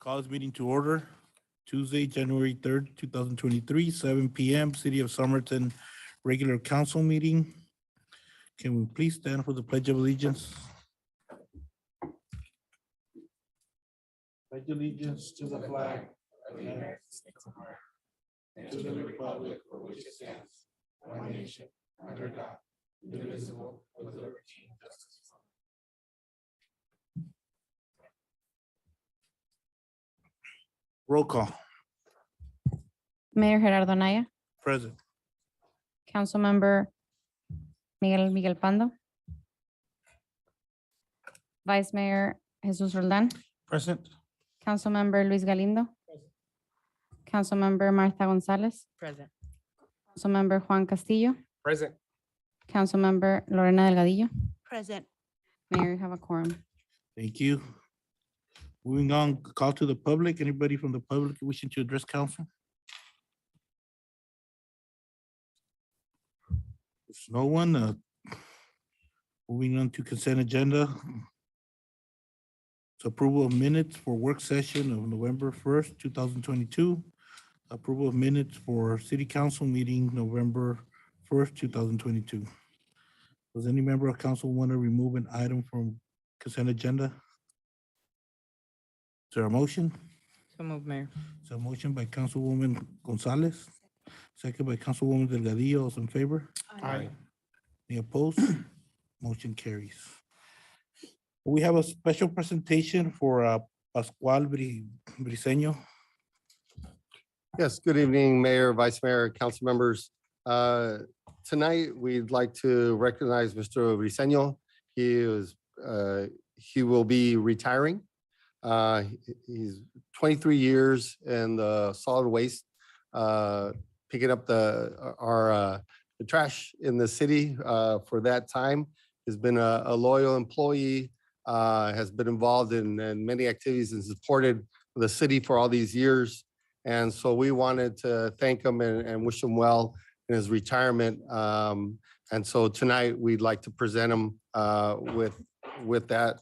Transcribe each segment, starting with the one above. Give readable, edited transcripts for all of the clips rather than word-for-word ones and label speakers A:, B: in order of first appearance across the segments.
A: Call this meeting to order. Tuesday, January 3rd, 2023, 7 p.m., City of Somerton regular council meeting. Can we please stand for the Pledge of Allegiance? Pledge allegiance to the flag of the United States of America and to the republic for which it stands, one nation, under God, indivisible, with liberty and justice for all. Roll call.
B: Mayor Gerardo Naya,
A: Present.
B: Councilmember Miguel Pando, Vice Mayor Jesus Roldan,
A: Present.
B: Councilmember Luis Galindo, Councilmember Martha Gonzalez,
C: Present.
B: Councilmember Juan Castillo,
C: Present.
B: Councilmember Lorena Delgadillo.
C: Present.
B: Mayor, you have a quorum.
A: Thank you. Moving on, call to the public. Anybody from the public wishing to address council? There's no one. Moving on to consent agenda. It's approval of minutes for work session of November 1st, 2022. Approval of minutes for city council meeting November 1st, 2022. Does any member of council want to remove an item from consent agenda? Is there a motion?
C: So move, Mayor.
A: So a motion by Councilwoman Gonzalez, second by Councilwoman Delgadillo. All in favor?
C: Aye.
A: Any opposed? Motion carries. We have a special presentation for Pascual Briseño.
D: Yes, good evening, Mayor, Vice Mayor, council members. Tonight, we'd like to recognize Mr. Briseño. He will be retiring. He's 23 years in the solid waste, picking up the trash in the city for that time. Has been a loyal employee, has been involved in many activities and supported the city for all these years. And so we wanted to thank him and wish him well in his retirement. And so tonight we'd like to present him with that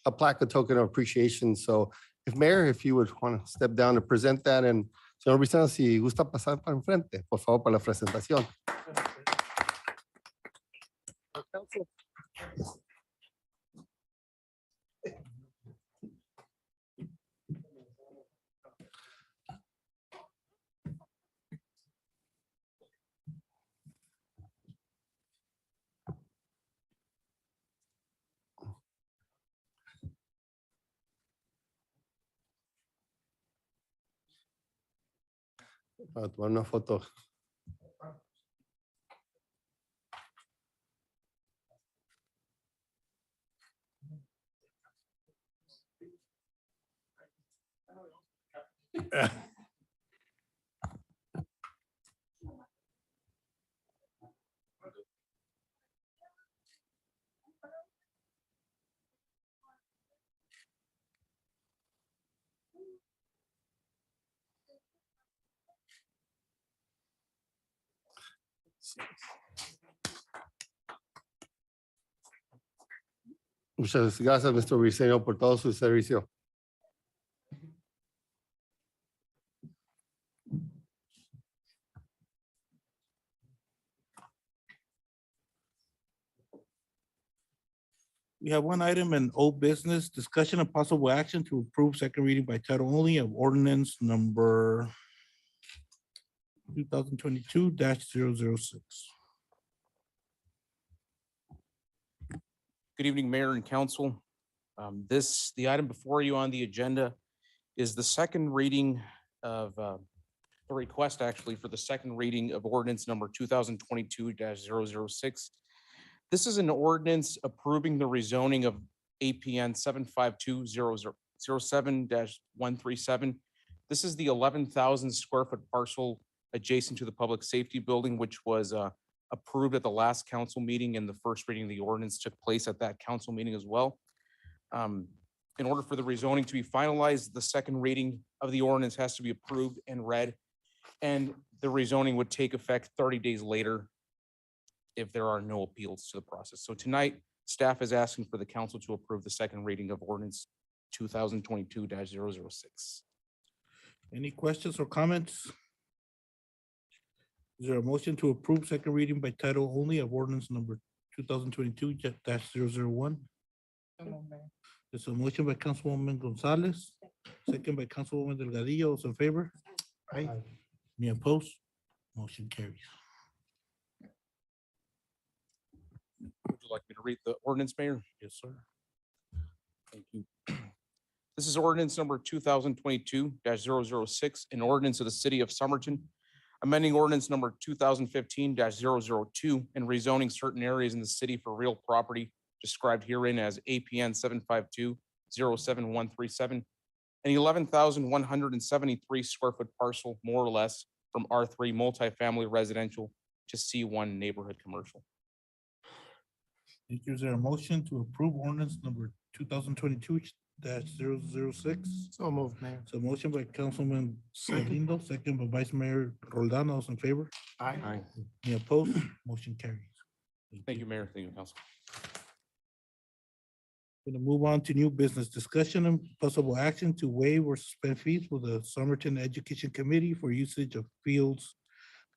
D: a plaque, a token of appreciation. So if you would want to step down to present that, and señor Briseño, si gusta pasar para enfrente, por favor, para la presentación. Para tomar una foto. Muchas gracias, Mr. Briseño, por todo su servicio.
A: We have one item in old business, discussion of possible action to approve second reading by title only of ordinance number 2022-006.
E: Good evening, Mayor and Council. The item before you on the agenda is the second reading of the request actually for the second reading of ordinance number 2022-006. This is an ordinance approving the rezoning of APN 752-007-137. This is the 11,000 square foot parcel adjacent to the public safety building, which was approved at the last council meeting, and the first reading of the ordinance took place at that council meeting as well. In order for the rezoning to be finalized, the second reading of the ordinance has to be approved and read, and the rezoning would take effect 30 days later if there are no appeals to the process. So tonight, staff is asking for the council to approve the second reading of ordinance 2022-006.
A: Any questions or comments? Is there a motion to approve second reading by title only of ordinance number 2022-001? There's a motion by Councilwoman Gonzalez, second by Councilwoman Delgadillo. Those in favor?
D: Aye.
A: Any opposed? Motion carries.
E: Would you like me to read the ordinance, Mayor?
A: Yes, sir.
E: Thank you. This is ordinance number 2022-006, an ordinance of the City of Somerton, amending ordinance number 2015-002 and rezoning certain areas in the city for real property described herein as APN 752-07137, an 11,173 square foot parcel, more or less, from R3 multifamily residential to C1 neighborhood commercial.
A: Thank you. Is there a motion to approve ordinance number 2022-006?
D: So moved, Mayor.
A: So motion by Councilman Salindo, second by Vice Mayor Roldan. Those in favor?
D: Aye.
A: Any opposed? Motion carries.
E: Thank you, Mayor. Thank you, Council.
A: Going to move on to new business discussion and possible action to waive or suspend fees for the Somerton Education Committee for usage of fields,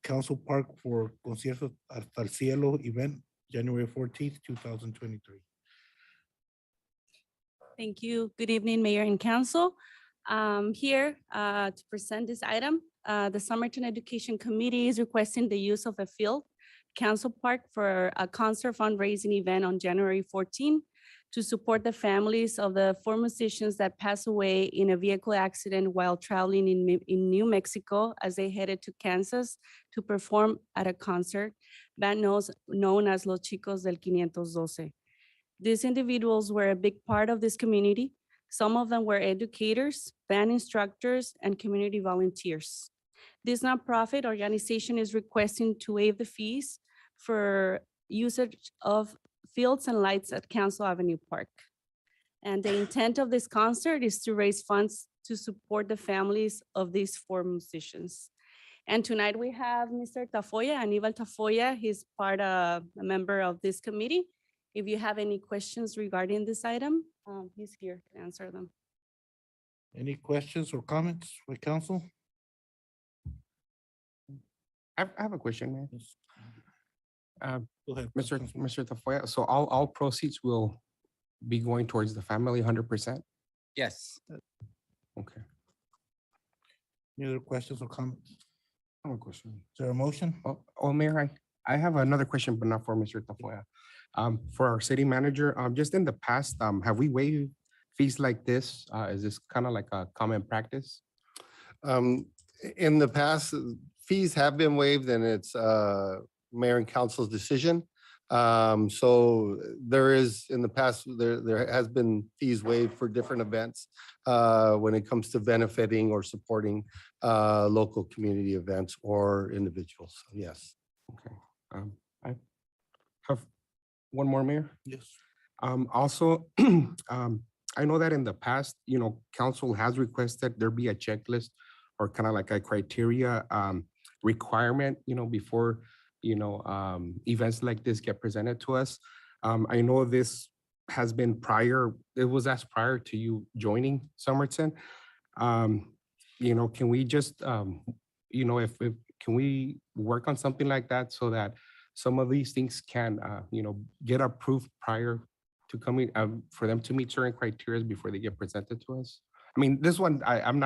A: Council Park for Concierto Hasta el Cielo event, January 14th, 2023.
C: Thank you. Good evening, Mayor and Council. Here to present this item. The Somerton Education Committee is requesting the use of a field, Council Park, for a concert fundraising event on January 14 to support the families of the four musicians that passed away in a vehicle accident while traveling in New Mexico as they headed to Kansas to perform at a concert band known as Los Chicos del 512. These individuals were a big part of this community. Some of them were educators, band instructors, and community volunteers. This nonprofit organization is requesting to waive the fees for usage of fields and lights at Council Ave Park. And the intent of this concert is to raise funds to support the families of these four musicians. And tonight we have Mr. Tafoya, Aníbal Tafoya. He's a member of this committee. If you have any questions regarding this item, he's here to answer them.
A: Any questions or comments by council?
F: I have a question, man.
A: Yes.
F: Go
A: ahead,
F: Mr.
A: Councilman.
F: Tafoya, so all proceeds will be going towards the family 100%?
G: Yes.
F: Okay.
A: Any other questions or comments? Is
F: I have a question.
A: there a motion?
F: Oh, Mayor, I have another question, but not for Mr. Tafoya. For our city manager, just in the past, have we waived fees like this? Is this kind of like a common practice?
D: In the past, fees have been waived and it's mayor and council's decision. So there is, in the past, there has been fees waived for different events when it comes to benefiting or supporting local community events or individuals. Yes.
F: Okay. I have one more, Mayor.
A: Yes.
F: Also, I know that in the past, council has requested there be a checklist or kind of like a criteria requirement, before, events like this get presented to us. I know this has been it was asked prior to you joining Somerton. Can we just, can we work on something like that so that some of these things can, get approved prior to coming, for them to meet certain criteria before they get presented to us? I mean, this one, I'm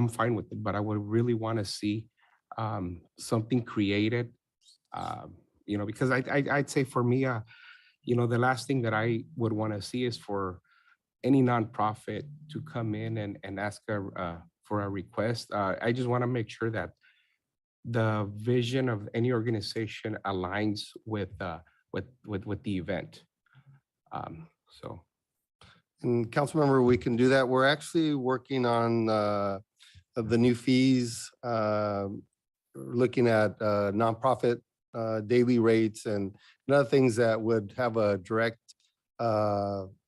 F: fine with it, but I would really want to see something created, because I'd say for me, the last thing that I would want to see is for any nonprofit to come in and ask for a request. I just want to make sure that the vision of any organization aligns with the event. So.
D: And council member, we can do that. We're actually working on the new fees, looking at nonprofit daily rates and other things that would have a direct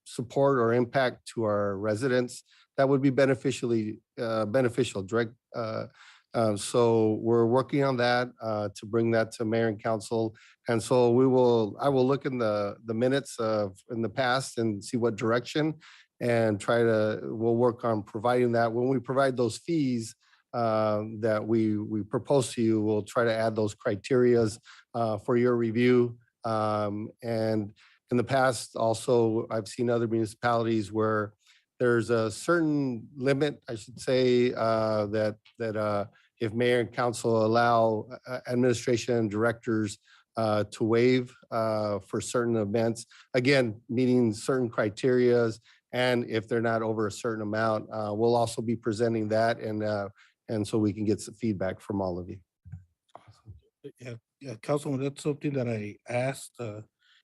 D: support or impact to our residents that would be beneficial, direct So we're working on that to bring that to mayor and council. And so I will look in the minutes of in the past and see what direction and we'll work on providing that. When we provide those fees that we propose to you, we'll try to add those criterias for your review. And in the past, also, I've seen other municipalities where there's a certain limit, I should say, that if mayor and council allow administration and directors to waive for certain events, again, meeting certain criterias, and if they're not over a certain amount, we'll also be presenting that, and so we can get some feedback from all of you.
A: Yeah, Councilman, that's something that I asked,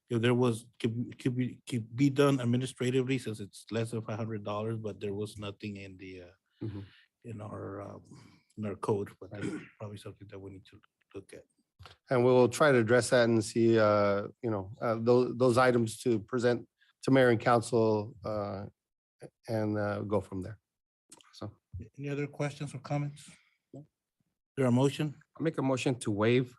A: if there was, could be done administratively since it's less than $500, but there was nothing in the,
F: Mhm.
A: in our code, but that's probably something that we need to look at.
D: And we'll try to address that and see, those items to present to mayor and council and go from there. So
A: Any other questions or comments? There a motion?
F: I'll make a motion to waive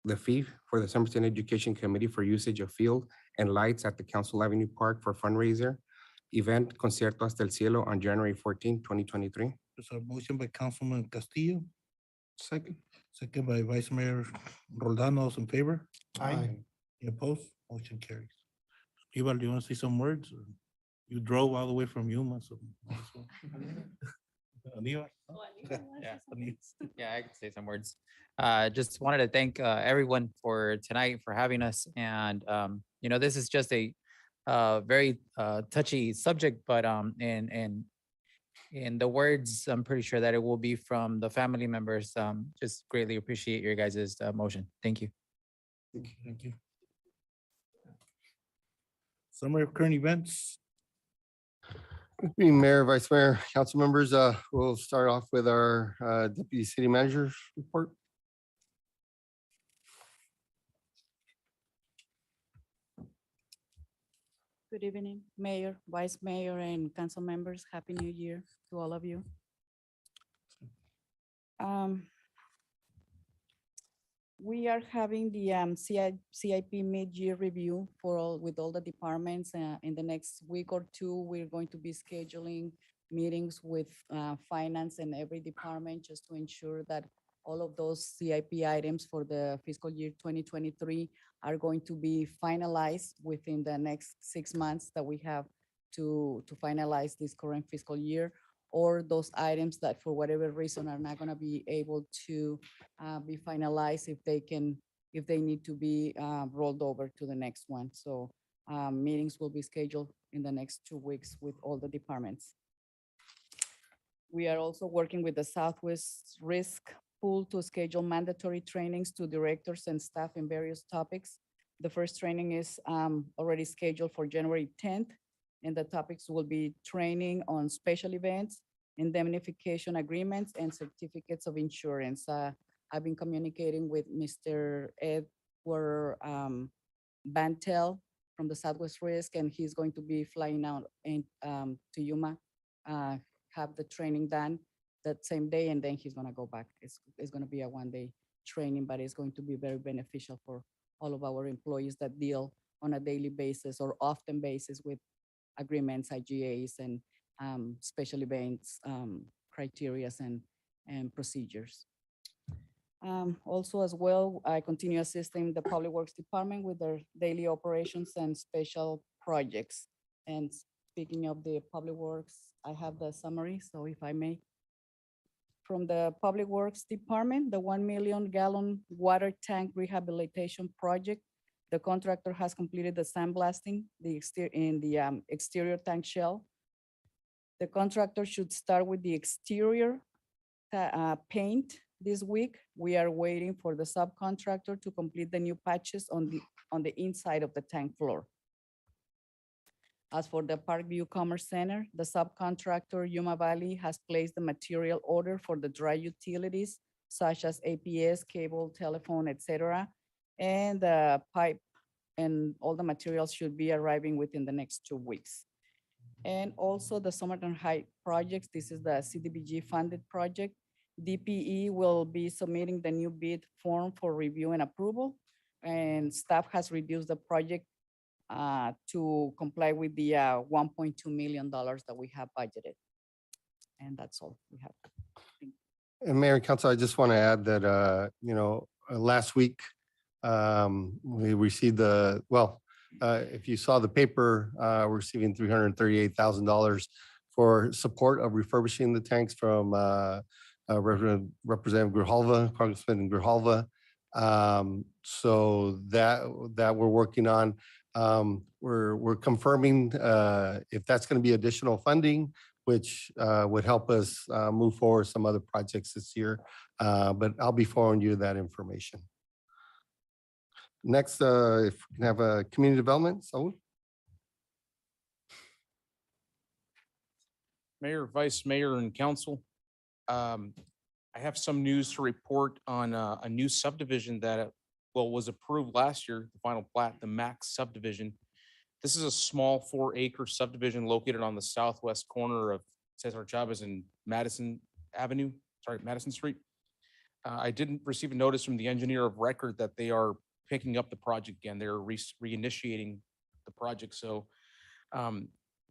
F: the fee for the Somerton Education Committee for usage of field and lights at the Council Avenue Park for fundraiser event Concierto Hasta el Cielo on January 14, 2023.
A: There's a motion by Councilman Castillo,
F: Second.
A: second by Vice Mayor Roldan. All those in favor?
F: Aye.
A: Any opposed? Motion carries. Eva, do you want to say some words? Or you drove all the way from Yuma, so. might as well. Aníbal?
G: Yeah. Yeah, I could say some words. Just wanted to thank everyone for tonight for having us. And this is just a very touchy subject, but in the words, I'm pretty sure that it will be from the family members. Just greatly appreciate your guys' motion. Thank you.
A: Thank you. Summary of current events.
D: Good evening, Mayor, Vice Mayor, council members. We'll start off with our Deputy City Manager's report.
H: Good evening, Mayor, Vice Mayor, and council members. Happy New Year to all of you. We are having the CIP mid-year review with all the departments. In the next week or two, we're going to be scheduling meetings with finance and every department just to ensure that all of those CIP items for the fiscal year 2023 are going to be finalized within the next 6 months that we have to finalize this current fiscal year, or those items that for whatever reason are not going to be able to be finalized if they need to be rolled over to the next one. So meetings will be scheduled in the next 2 weeks with all the departments. We are also working with the Southwest Risk Pool to schedule mandatory trainings to directors and staff in various topics. The first training is already scheduled for January 10th, and the topics will be training on special events, indemnification agreements, and certificates of insurance. I've been communicating with Mr. Edward Bantel from the Southwest Risk, and he's going to be flying out to Yuma, have the training done that same day, and then he's gonna go back. It's gonna be a one-day training, but it's going to be very beneficial for all of our employees that deal on a daily basis or often basis with agreements, IGAs, and special events, criterias and procedures. Also as well, I continue assisting the Public Works Department with their daily operations and special projects. And speaking of the Public Works, I have the summary, so if I may. From the Public Works Department, the 1 million gallon water tank rehabilitation project, the contractor has completed the sandblasting in the exterior tank shell. The contractor should start with the exterior paint this week. We are waiting for the subcontractor to complete the new patches on the inside of the tank floor. As for the Parkview Commerce Center, the subcontractor Yuma Valley has placed the material order for the dry utilities such as APS, cable, telephone, etc. And the pipe and all the materials should be arriving within the next 2 weeks. And also the Somerton High projects, this is the CDBG funded project. DPE will be submitting the new bid form for review and approval. And staff has reduced the project to comply with the $1.2 million that we have budgeted. And that's all we have.
D: And Mayor and Council, I just want to add that, last week, we received if you saw the paper, we're receiving $338,000 for support of refurbishing the tanks from Representative Grijalva, Congressman Grijalva. So that we're working on. We're confirming if that's going to be additional funding, which would help us move forward some other projects this year. But I'll be forwarding you that information. Next, if we can have a community development, so.
E: Mayor, Vice Mayor, and Council. I have some news to report on a new subdivision that was approved last year, the final plat, the Max subdivision. This is a small 4-acre subdivision located on the southwest corner of Cesar Chavez and Madison Street. I didn't receive a notice from the engineer of record that they are picking up the project again. They're reinitiating the project. So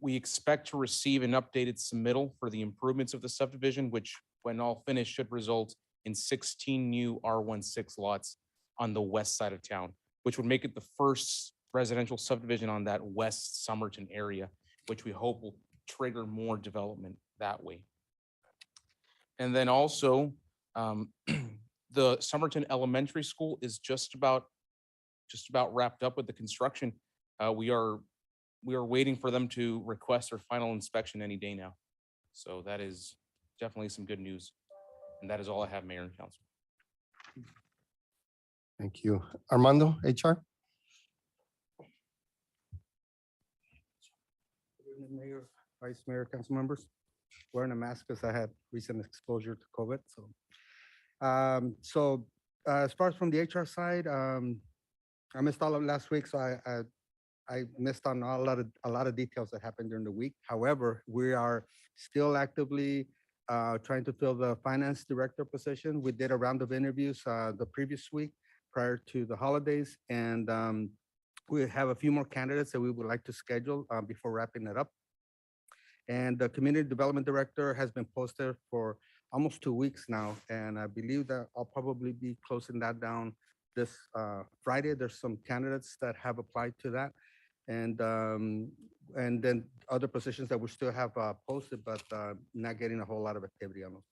E: we expect to receive an updated submittal for the improvements of the subdivision, which when all finished should result in 16 new R16 lots on the west side of town, which would make it the first residential subdivision on that West Somerton area, which we hope will trigger more development that way. And then also, the Somerton Elementary School is just about wrapped up with the construction. We are waiting for them to request their final inspection any day now. So that is definitely some good news. And that is all I have, Mayor and Council.
D: Thank you. Armando, HR?
I: Mayor, Vice Mayor, council members. Wearing a mask because I had recent exposure to COVID. So, as far as from the HR side, I missed all of last week, so I missed on a lot of details that happened during the week. However, we are still actively trying to fill the finance director position. We did a round of interviews the previous week prior to the holidays, and we have a few more candidates that we would like to schedule before wrapping it up. And the community development director has been posted for almost 2 weeks now, and I believe that I'll probably be closing that down this Friday. There's some candidates that have applied to that, and then other positions that we still have posted, but not getting a whole lot of activity on them.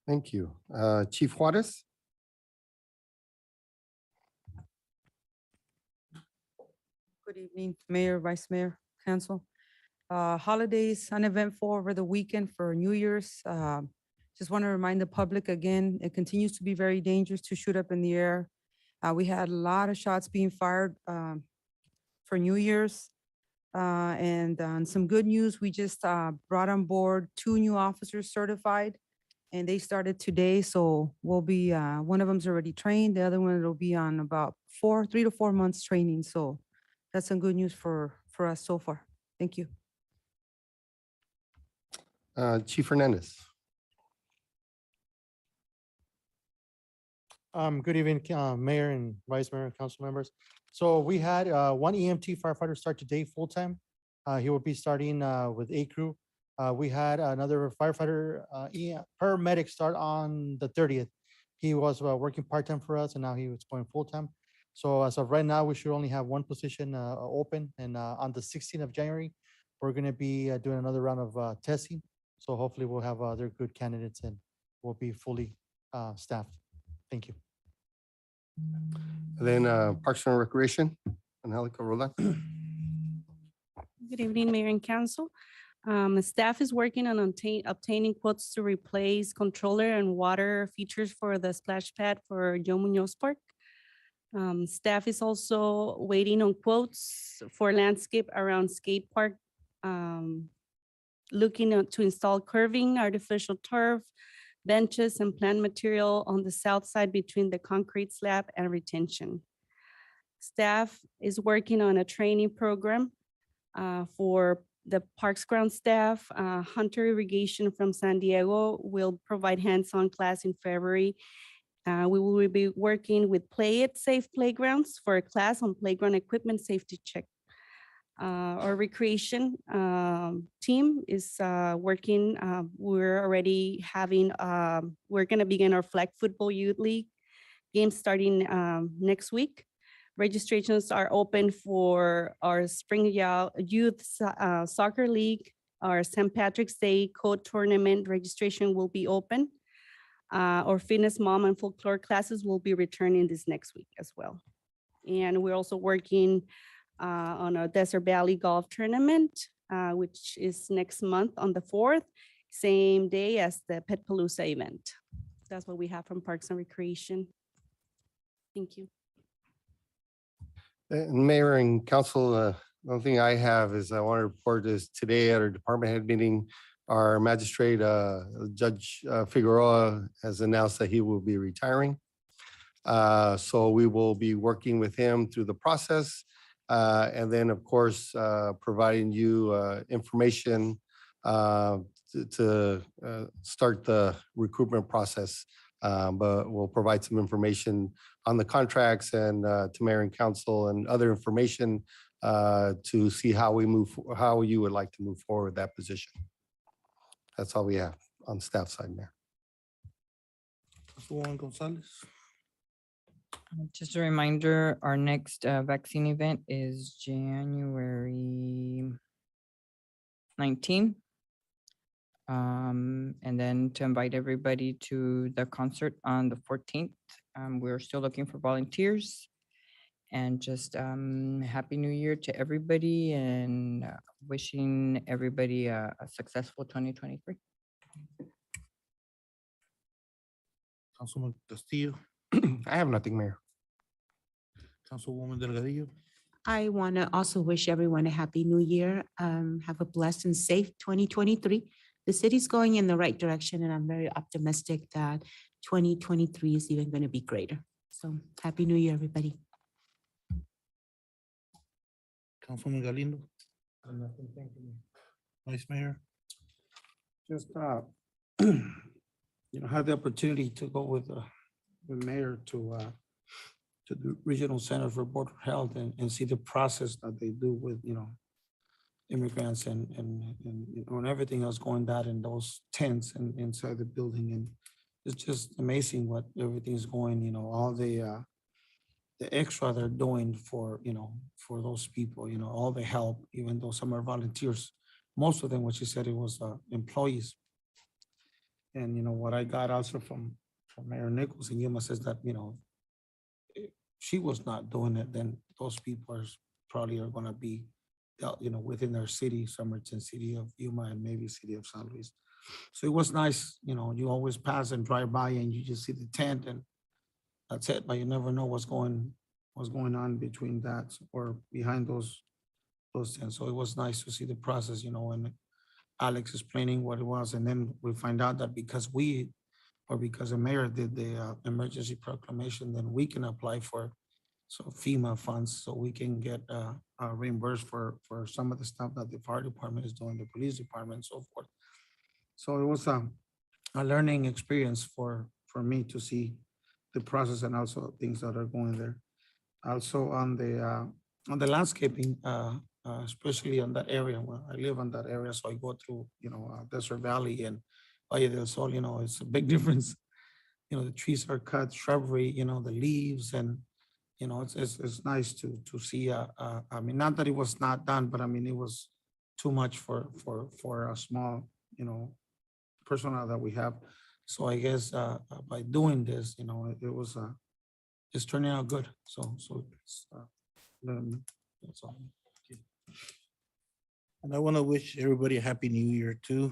D: Thank you. Chief Juarez?
J: Good evening, Mayor, Vice Mayor, Council. Holidays uneventful over the weekend for New Year's. Just want to remind the public again, it continues to be very dangerous to shoot up in the air. We had a lot of shots being fired for New Year's. And some good news, we just brought on board 2 new officers certified, and they started today. So we'll be, one of them's already trained, the other one will be on about 3 to 4 months training. So that's some good news for us so far. Thank you.
D: Chief Hernandez?
K: Good evening, Mayor and Vice Mayor and council members. So we had 1 EMT firefighter start today full-time. He will be starting with A crew. We had another firefighter, paramedic start on the 30th. He was working part-time for us, and now he was going full-time. So as of right now, we should only have 1 position open. And on the 16th of January, we're going to be doing another round of testing. So hopefully we'll have other good candidates and we'll be fully staffed. Thank you.
D: And then Parks and Recreation, Angelica Roland.
C: Good evening, Mayor and Council. Staff is working on obtaining quotes to replace controller and water features for the splash pad for Joe Munoz Park. Staff is also waiting on quotes for landscape around skate park, looking to install curving, artificial turf, benches, and plant material on the south side between the concrete slab and retention. Staff is working on a training program for the Parks Ground staff. Hunter Irrigation from San Diego will provide hands-on class in February. We will be working with Play It Safe Playgrounds for a class on playground equipment safety check. Our recreation team is working. We're already having, we're gonna begin our flag football youth league games starting next week. Registrations are open for our spring youth soccer league. Our St. Patrick's Day code tournament registration will be open. Our fitness mom and folklore classes will be returning this next week as well. And we're also working on our Desert Valley Golf Tournament, which is next month on the 4th, same day as the Pet Palooza event. That's what we have from Parks and Recreation. Thank you.
D: Mayor and council, the only thing I have is I want to report is today at our department head meeting, our magistrate, Judge Figueroa has announced that he will be retiring. So we will be working with him through the process. And then, of course, providing you information to start the recruitment process. But we'll provide some information on the contracts and to mayor and council and other information to see how we move, how you would like to move forward with that position. That's all we have on staff side, Mayor.
A: Councilwoman Gonzalez.
L: Just a reminder, our next vaccine event is January 19. And then to invite everybody to the concert on the 14th. We're still looking for volunteers. And just Happy New Year to everybody and wishing everybody a successful 2023.
A: Councilman Castillo,
F: I have nothing, Mayor.
A: Councilwoman Delgadillo.
M: I want to also wish everyone a happy new year. Have a blessed and safe 2023. The city's going in the right direction, and I'm very optimistic that 2023 is even going to be greater. So happy new year, everybody.
A: Councilman Galindo. Vice Mayor.
N: Just, had the opportunity to go with the mayor to the Regional Center for Border Health and see the process that they do with, immigrants and everything else going down in those tents and inside the building. And it's just amazing what everything is going, all the extra they're doing for, for those people, all the help, even though some are volunteers. Most of them, what she said, it was employees. And, what I got also from Mayor Nichols and Yuma says that, if she was not doing it, then those people probably are going to be, within their city, Somerton, City of Yuma, and maybe City of San Luis. So it was nice, you always pass and drive by and you just see the tent and that's it, but you never know what's going on between that or behind those tents. So it was nice to see the process, and Alex explaining what it was. And then we find out that because the mayor did the emergency proclamation, then we can apply for FEMA funds so we can get reimbursed for some of the stuff that the fire department is doing, the police department, and so forth. So it was a learning experience for me to see the process and also things that are going there. Also on the landscaping, especially on that area. Well, I live on that area, so I go through, Desert Valley and Valle del Sol. It's a big difference. The trees are cut, shrubbery, the leaves, and it's nice to see. I mean, not that it was not done, but I mean it was too much for a small, personnel that we have. So I guess by doing this, it was it's turning out good. So it's, that's all.
A: And I want to wish everybody a happy new year too.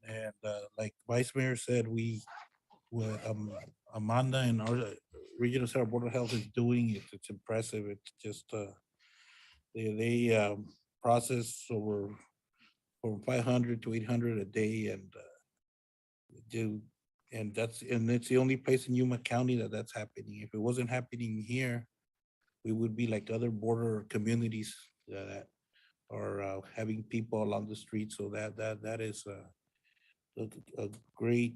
A: And like Vice Mayor said, what Amanda and our Regional Center Board of Health is doing, it's impressive. It's just they process over from 500 to 800 a day, and it's the only place in Yuma County that's happening. If it wasn't happening here, we would be like other border communities that are having people along the street. So that is a great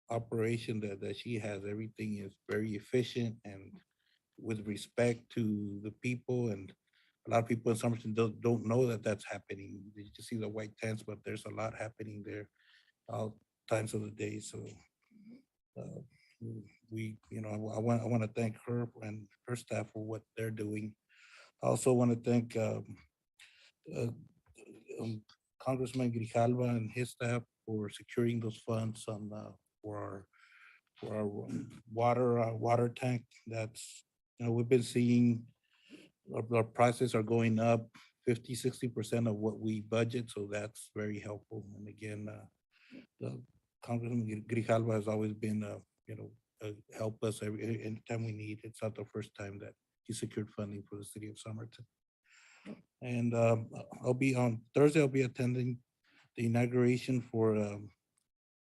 A: operation that she has. Everything is very efficient and with respect to the people. And a lot of people in Somerton don't know that that's happening. They just see the white tents, but there's a lot happening there all times of the day. So we, I want to thank her and her staff for what they're doing. I also want to thank uh, Congressman Grijalva and his staff for securing those funds on for our water tank. That's, we've been seeing our prices are going up 50-60% of what we budget, so that's very helpful. And again, Congressman Grijalva has always been help us anytime we need. It's not the first time that he secured funding for the city of Somerton. And I'll be on Thursday, I'll be attending the inauguration for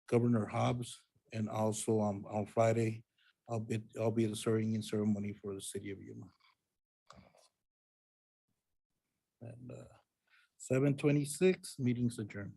A: Governor Hobbs, and also on Friday, I'll be the swearing in ceremony for the city of Yuma. And 7:26, meetings adjourned.